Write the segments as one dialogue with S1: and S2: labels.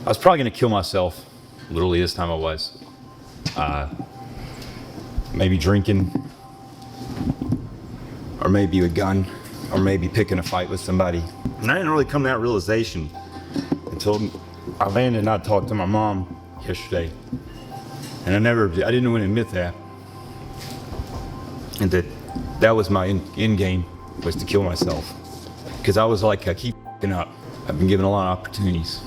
S1: I was probably gonna kill myself. Literally this time I was. Maybe drinking, or maybe a gun, or maybe picking a fight with somebody. And I didn't really come to that realization until I landed and I talked to my mom yesterday. And I didn't want to admit that. And that was my end game, was to kill myself. Because I was like, I keep f***ing up. I've been given a lot of opportunities.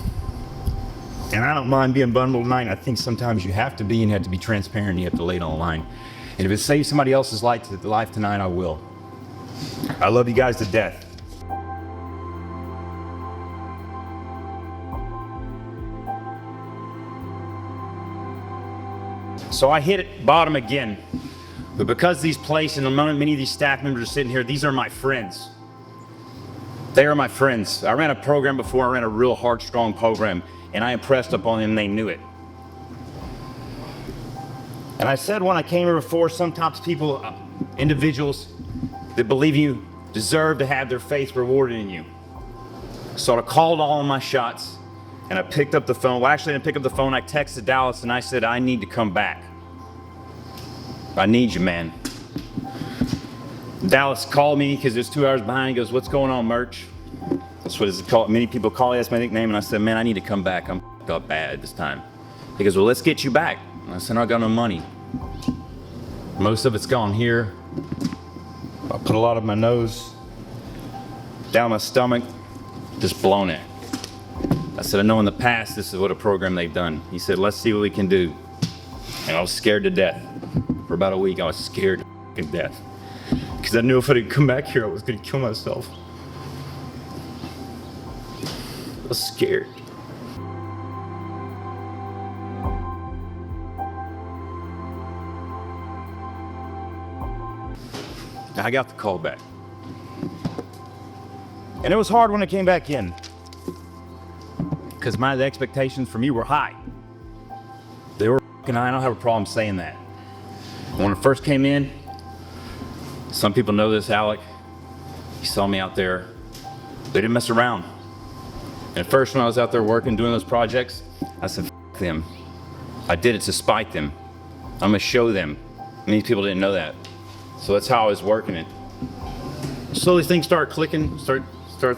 S1: And I don't mind being vulnerable tonight. I think sometimes you have to be, and you have to be transparent, you have to lay it on the line. And if it saves somebody else's life tonight, I will. I love you guys to death. So I hit it bottom again. But because these places and many of these staff members are sitting here, these are my friends. They are my friends. I ran a program before, I ran a real hard, strong program, and I impressed upon them and they knew it. And I said when I came here before, sometimes people, individuals that believe you deserve to have their faith rewarded in you. So I called all of my shots and I picked up the phone. Well, actually I didn't pick up the phone. I texted Dallas and I said, I need to come back. I need you, man. Dallas called me because there's 2 hours behind. He goes, what's going on, Merch? That's what it's called. Many people call it, that's my nickname. And I said, man, I need to come back. I'm up bad this time. He goes, well, let's get you back. And I said, I got no money. Most of it's gone here. I put a lot of my nose, down my stomach, just blown it. I said, I know in the past this is what a program they've done. He said, let's see what we can do. And I was scared to death. For about a week, I was scared to death. Because I knew if I didn't come back here, I was going to kill myself. I was scared. I got the call back. And it was hard when I came back in. Because the expectations for me were high. They were f***ing high. I don't have a problem saying that. When I first came in, some people know this, Alec. He saw me out there. They didn't mess around. And at first when I was out there working, doing those projects, I said, f*** them. I did it to spite them. I'm gonna show them. Many people didn't know that. So that's how I was working it. Slowly things start clicking, start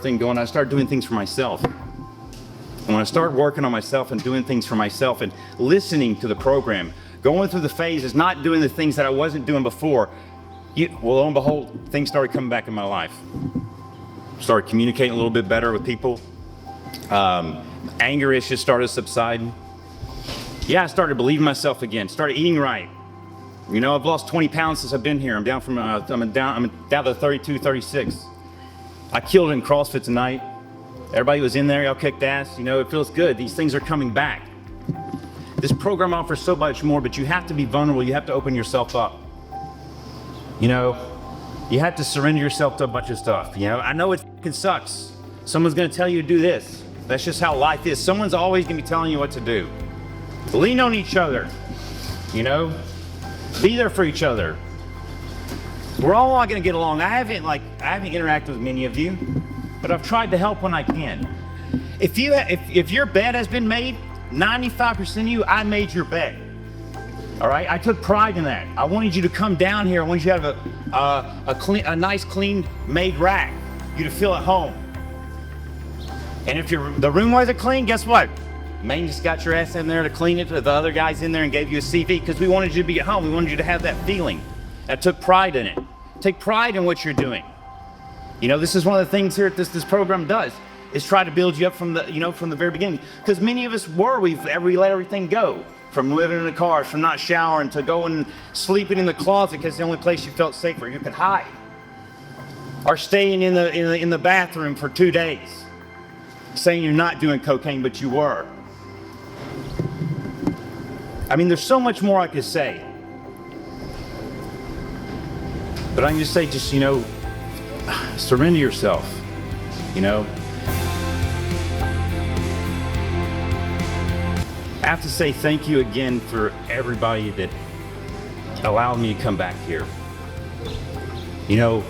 S1: things going. I started doing things for myself. And when I started working on myself and doing things for myself and listening to the program, going through the phases, not doing the things that I wasn't doing before, well, lo and behold, things started coming back in my life. Started communicating a little bit better with people. Anger issues started subsiding. Yeah, I started believing myself again, started eating right. You know, I've lost 20 pounds since I've been here. I'm down to 32, 36. I killed it in CrossFit tonight. Everybody was in there, y'all kicked ass. You know, it feels good. These things are coming back. This program offers so much more, but you have to be vulnerable. You have to open yourself up. You know, you have to surrender yourself to a bunch of stuff. You know, I know it fucking sucks. Someone's gonna tell you to do this. That's just how life is. Someone's always gonna be telling you what to do. Lean on each other, you know? Be there for each other. We're all not gonna get along. I haven't interacted with many of you, but I've tried to help when I can. If your bed has been made, 95% of you, I made your bed. All right, I took pride in that. I wanted you to come down here. I wanted you to have a nice, clean made rack. You to feel at home. And if the room wasn't clean, guess what? Maine just got your ass in there to clean it. The other guys in there and gave you a CV because we wanted you to be at home. We wanted you to have that feeling. I took pride in it. Take pride in what you're doing. You know, this is one of the things here that this program does, is try to build you up from the very beginning. Because many of us we let everything go. From living in the car, from not showering, to going sleeping in the closet because it's the only place you felt safe where you could hide. Or staying in the bathroom for 2 days, saying you're not doing cocaine, but you were. I mean, there's so much more I could say. But I can just say, you know, surrender yourself, you know. I have to say thank you again for everybody that allowed me to come back here. You know,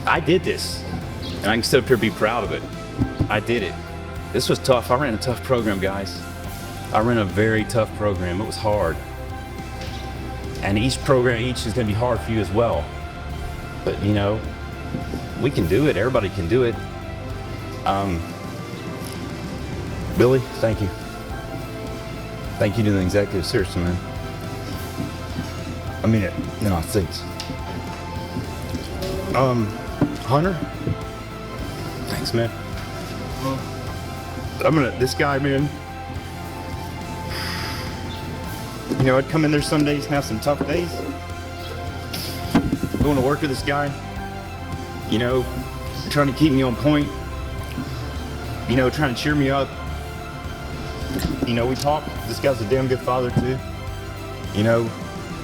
S1: I did this, and I can sit up here and be proud of it. I did it. This was tough. I ran a tough program, guys. I ran a very tough program. It was hard. And each is gonna be hard for you as well. But you know, we can do it. Everybody can do it. Billy, thank you. Thank you to the executive. Seriously, man. I mean it. No, thanks. Hunter? Thanks, man. This guy, man. You know, I'd come in there some days and have some tough days. Going to work with this guy, you know, trying to keep me on point, you know, trying to cheer me up. You know, we talk. This guy's a damn good father too. You know,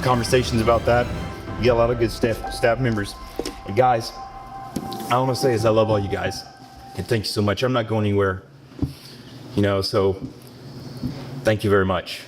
S1: conversations about that. We got a lot of good staff members. And guys, all I want to say is I love all you guys. And thank you so much. I'm not going anywhere. You know, so thank you very much.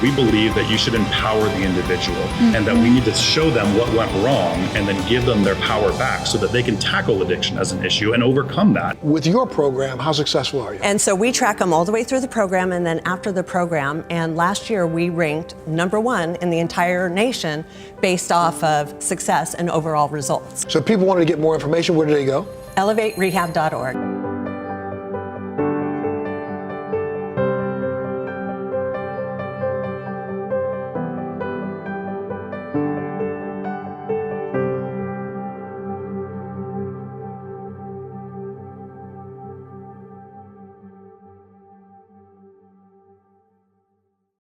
S2: We believe that you should empower the individual and that we need to show them what went wrong and then give them their power back so that they can tackle addiction as an issue and overcome that.
S3: With your program, how successful are you?
S4: And so we track them all the way through the program and then after the program. And last year we ranked #1 in the entire nation based off of success and overall results.
S3: So if people wanted to get more information, where do they go?
S4: ElevateRehab.org.